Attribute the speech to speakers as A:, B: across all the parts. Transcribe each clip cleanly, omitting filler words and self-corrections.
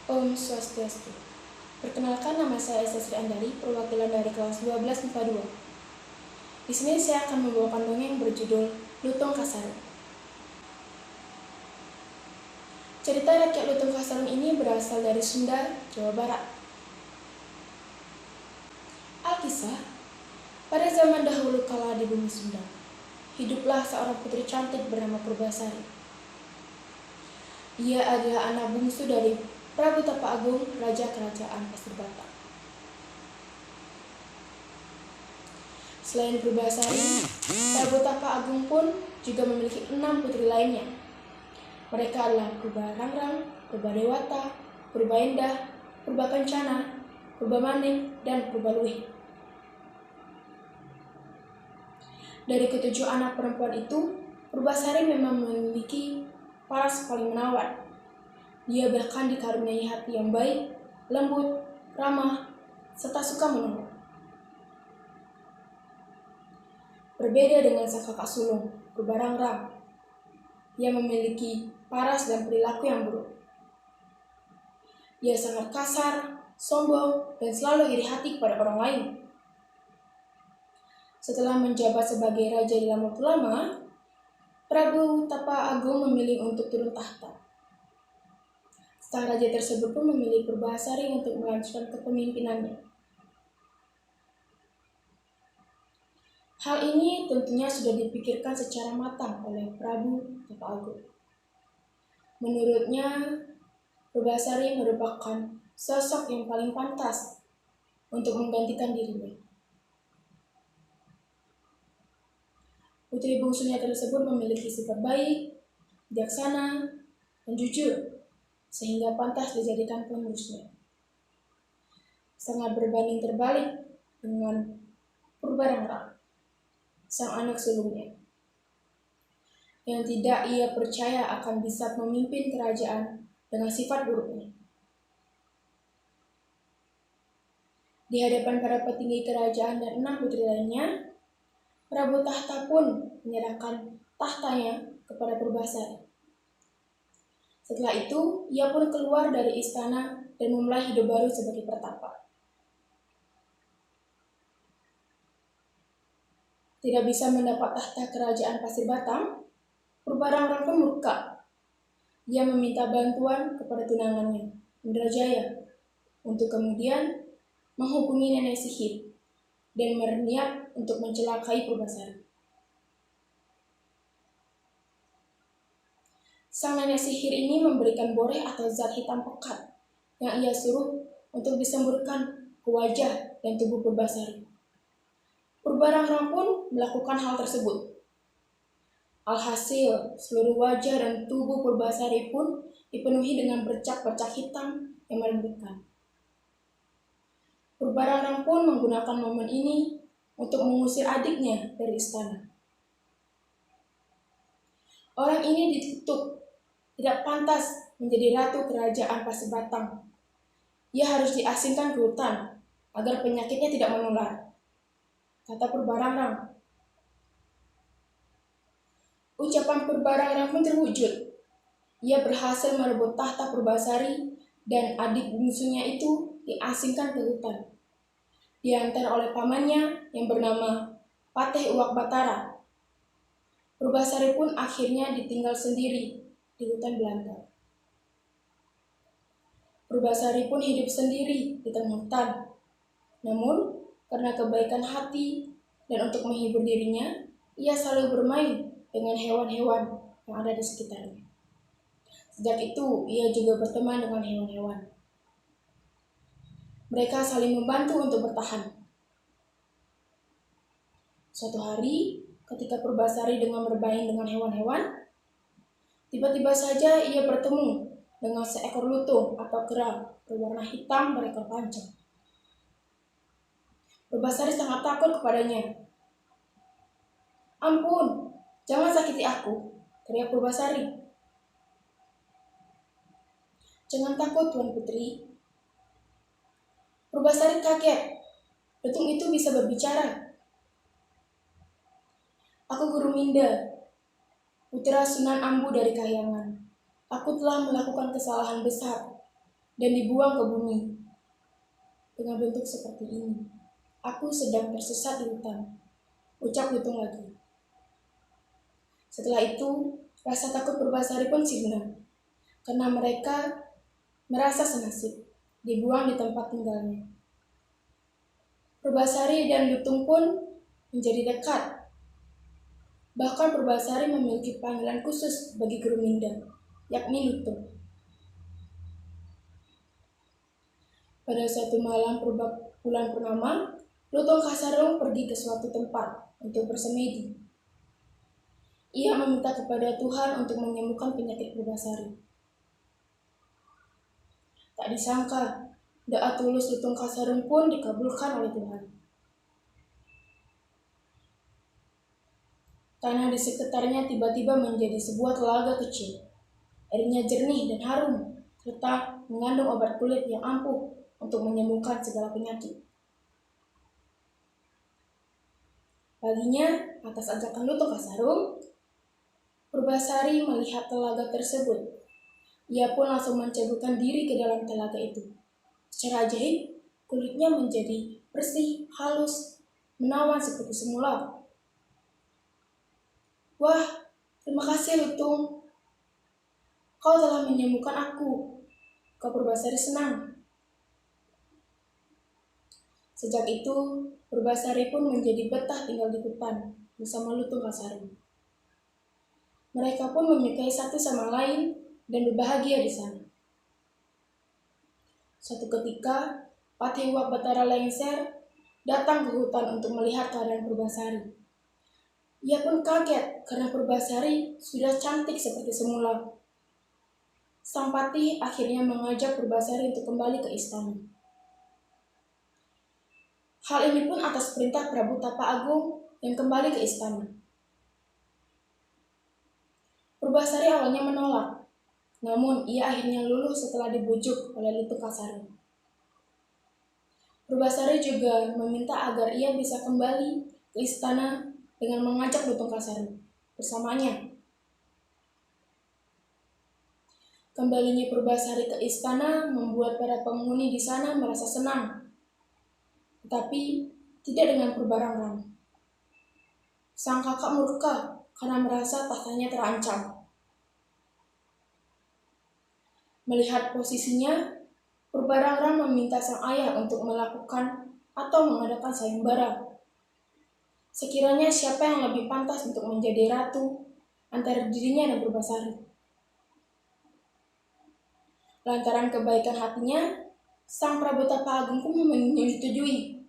A: Om Swastiastu. Perkenalkan, nama saya Esa Sri Andari, perwakilan dari kelas 12 MIPA 2. Di sini saya akan membawakan dongeng berjudul Lutung Kasarung. Cerita rakyat Lutung Kasarung ini berasal dari Sunda, Jawa Barat. Alkisah, pada zaman dahulu kala di bumi Sunda, hiduplah seorang putri cantik bernama Purbasari. Ia adalah anak bungsu dari Prabu Tapa Agung, Raja Kerajaan Paserbata. Selain Purbasari, Prabu Tapa Agung pun juga memiliki 6 putri lainnya. Mereka adalah Purba Rangrang, Purba Dewata, Purba Endah, Purba Kencana, Purba Maning, dan Purba Luih. Dari ketujuh anak perempuan itu, Purbasari memang memiliki paras paling menawan. Dia bahkan dikaruniai hati yang baik, lembut, ramah, serta suka menolong. Berbeda dengan sang kakak sulung, Purba Rangrang, ia memiliki paras dan perilaku yang buruk. Ia sangat kasar, sombong, dan selalu iri hati kepada orang lain. Setelah menjabat sebagai raja dalam waktu lama, Prabu Tapa Agung memilih untuk turun tahta. Sang raja tersebut pun memilih Purbasari untuk melanjutkan kepemimpinannya. Hal ini tentunya sudah dipikirkan secara matang oleh Prabu Tapa Agung. Menurutnya, Purbasari merupakan sosok yang paling pantas untuk menggantikan dirinya. Putri bungsunya tersebut memiliki sifat baik, bijaksana, dan jujur, sehingga pantas dijadikan penerusnya. Sangat berbanding terbalik dengan Purba Rangrang, sang anak sulungnya, yang tidak ia percaya akan bisa memimpin kerajaan dengan sifat buruknya. Di hadapan para petinggi kerajaan dan 6 putri lainnya, Prabu Tahta pun menyerahkan tahtanya kepada Purbasari. Setelah itu, ia pun keluar dari istana dan memulai hidup baru sebagai pertapa. Tidak bisa mendapat tahta kerajaan Paserbata, Purba Rangrang pun murka. Ia meminta bantuan kepada tunangannya, Indrajaya, untuk kemudian menghubungi nenek sihir dan berniat untuk mencelakai Purbasari. Sang nenek sihir ini memberikan boreh atau zat hitam pekat yang ia suruh untuk disemburkan ke wajah dan tubuh Purbasari. Purba Rangrang pun melakukan hal tersebut. Alhasil, seluruh wajah dan tubuh Purbasari pun dipenuhi dengan bercak-bercak hitam yang merembukan. Purba Rangrang pun menggunakan momen ini untuk mengusir adiknya dari istana. Orang ini ditutup, tidak pantas menjadi ratu kerajaan Pasebatang. Ia harus diasingkan ke hutan agar penyakitnya tidak menular, kata Purba Rangrang. Ucapan Purba Rangrang pun terwujud. Ia berhasil merebut tahta Purbasari dan adik bungsunya itu diasingkan ke hutan, diantar oleh pamannya yang bernama Patih Uwak Batara. Purbasari pun akhirnya ditinggal sendiri di hutan belantara. Purbasari pun hidup sendiri di tengah hutan. Namun, karena kebaikan hati dan untuk menghibur dirinya, ia selalu bermain dengan hewan-hewan yang ada di sekitarnya. Sejak itu, ia juga berteman dengan hewan-hewan. Mereka saling membantu untuk bertahan. Suatu hari, ketika Purbasari dengan bermain dengan hewan-hewan, tiba-tiba saja ia bertemu dengan seekor lutung atau kera berwarna hitam berekor panjang. Purbasari sangat takut kepadanya. "Ampun, jangan sakiti aku," teriak Purbasari. "Jangan takut, Tuan Putri." Purbasari kaget. Lutung itu bisa berbicara. "Aku Guru Minda, putra Sunan Ambu dari Kahyangan. Aku telah melakukan kesalahan besar. dan dibuang ke bumi dengan bentuk seperti ini. Aku sedang tersesat di hutan, ucap Lutung lagi. Setelah itu, rasa takut Purbasari pun sirna, karena mereka merasa senasib, dibuang di tempat tinggalnya. Purbasari dan Lutung pun menjadi dekat. Bahkan Purbasari memiliki panggilan khusus bagi guru Minda, yakni Lutung. Pada suatu malam bulan purnama, Lutung Kasarung pergi ke suatu tempat untuk bersemedi. Ia meminta kepada Tuhan untuk menyembuhkan penyakit Purbasari. Tak disangka, doa tulus Lutung Kasarung pun dikabulkan oleh Tuhan. Tanah di sekitarnya tiba-tiba menjadi sebuah telaga kecil. Airnya jernih dan harum, serta mengandung obat kulit yang ampuh untuk menyembuhkan segala penyakit. Paginya, atas ajakan Lutung Kasarung, Purbasari melihat telaga tersebut. Ia pun langsung menceburkan diri ke dalam telaga itu. Secara ajaib, kulitnya menjadi bersih, halus, menawan seperti semula. Wah, terima kasih Lutung. Kau telah menyembuhkan aku. Kau Purbasari senang. Sejak itu, Purbasari pun menjadi betah tinggal di hutan bersama Lutung Kasarung. Mereka pun menyukai satu sama lain dan berbahagia di sana. Suatu ketika, Patih Wak Batara Lengser datang ke hutan untuk melihat keadaan Purbasari. Ia pun kaget karena Purbasari sudah cantik seperti semula. Sang Patih akhirnya mengajak Purbasari untuk kembali ke istana. Hal ini pun atas perintah Prabu Tapa Agung yang kembali ke istana. Purbasari awalnya menolak, namun ia akhirnya luluh setelah dibujuk oleh Lutung Kasarung. Purbasari juga meminta agar ia bisa kembali ke istana dengan mengajak Lutung Kasarung bersamanya. Kembalinya Purbasari ke istana membuat para penghuni di sana merasa senang, tetapi tidak dengan Purbarang-rang. Sang kakak murka karena merasa tahtanya terancam. Melihat posisinya, Purbarang-rang meminta sang ayah untuk melakukan atau mengadakan sayembara. Sekiranya siapa yang lebih pantas untuk menjadi ratu antara dirinya dan Purbasari. Lantaran kebaikan hatinya, sang Prabu Tapa Agung pun menyetujui.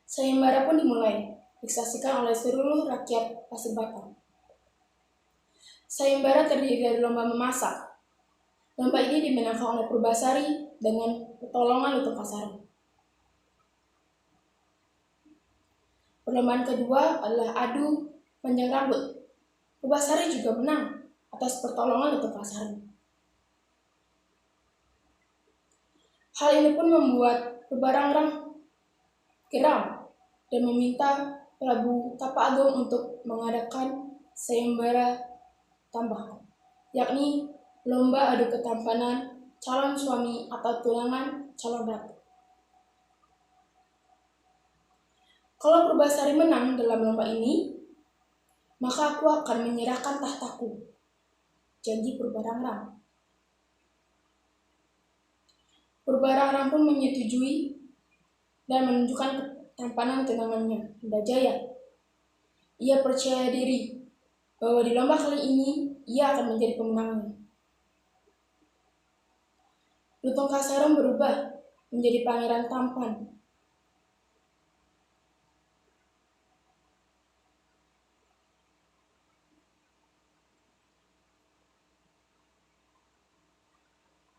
A: Sayembara pun dimulai, disaksikan oleh seluruh rakyat Paserbatan. Sayembara terdiri dari lomba memasak. Lomba ini dimenangkan oleh Purbasari dengan pertolongan Lutung Kasarung. Perlombaan kedua adalah adu panjang rambut. Purbasari juga menang atas pertolongan Lutung Kasarung. Hal ini pun membuat Purbarang-rang geram dan meminta Prabu Tapa Agung untuk mengadakan sayembara tambahan, yakni lomba adu ketampanan calon suami atau tunangan calon ratu. Kalau Purbasari menang dalam lomba ini, maka aku akan menyerahkan tahtaku, janji Purbarang-rang. Purbarang-rang pun menyetujui dan menunjukkan ketampanan tunangannya, Indah Jaya. Ia percaya diri bahwa di lomba kali ini ia akan menjadi pemenangnya. Lutung Kasarung berubah menjadi pangeran tampan.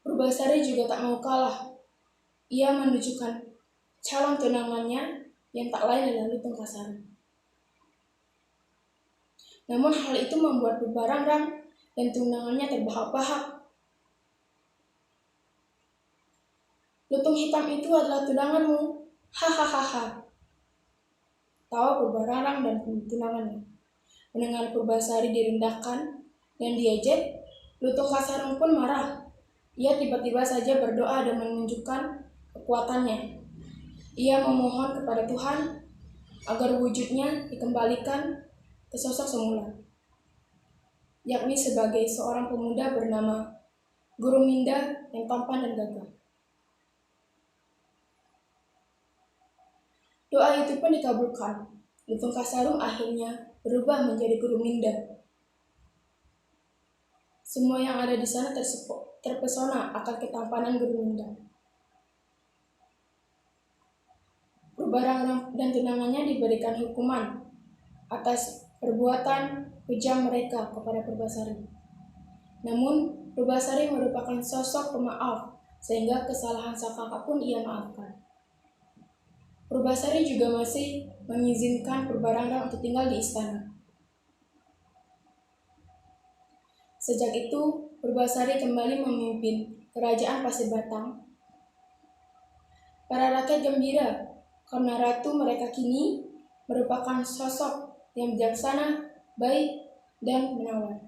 A: Purbasari juga tak mau kalah. Ia menunjukkan calon tunangannya yang tak lain adalah Lutung Kasarung. Namun hal itu membuat Purbarang-rang dan tunangannya terbahak-bahak. Lutung hitam itu adalah tunanganmu, hahaha. Tawa Purbarang-rang dan tunangannya. Mendengar Purbasari direndahkan dan diejek, Lutung Kasarung pun marah Ia tiba-tiba saja berdoa dan menunjukkan kekuatannya. Ia memohon kepada Tuhan agar wujudnya dikembalikan ke sosok semula, yakni sebagai seorang pemuda bernama Guru Minda yang tampan dan gagah. Doa itu pun dikabulkan. Lutung Kasarung akhirnya berubah menjadi Guru Minda. Semua yang ada di sana terpesona akan ketampanan Guru Minda. Purbarang dan tunangannya diberikan hukuman atas perbuatan kejam mereka kepada Purbasari. Namun, Purbasari merupakan sosok pemaaf, sehingga kesalahan Saka pun ia maafkan. Purbasari juga masih mengizinkan Purbarang untuk tinggal di istana. Sejak itu, Purbasari kembali memimpin kerajaan Pasir Batang. Para rakyat gembira karena ratu mereka kini merupakan sosok yang bijaksana, baik, dan menawan.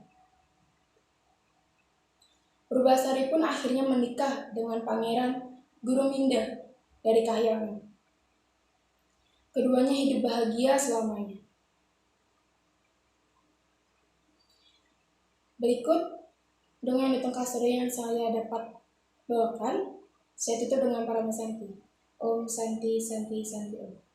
A: Purbasari pun akhirnya menikah dengan Pangeran Guruminda dari Kahyangan. Keduanya hidup bahagia selamanya. Berikut dongeng Lutung Kasarung yang saya dapat bawakan. Saya tutup dengan para Santi. Om Santi Santi Santi Om.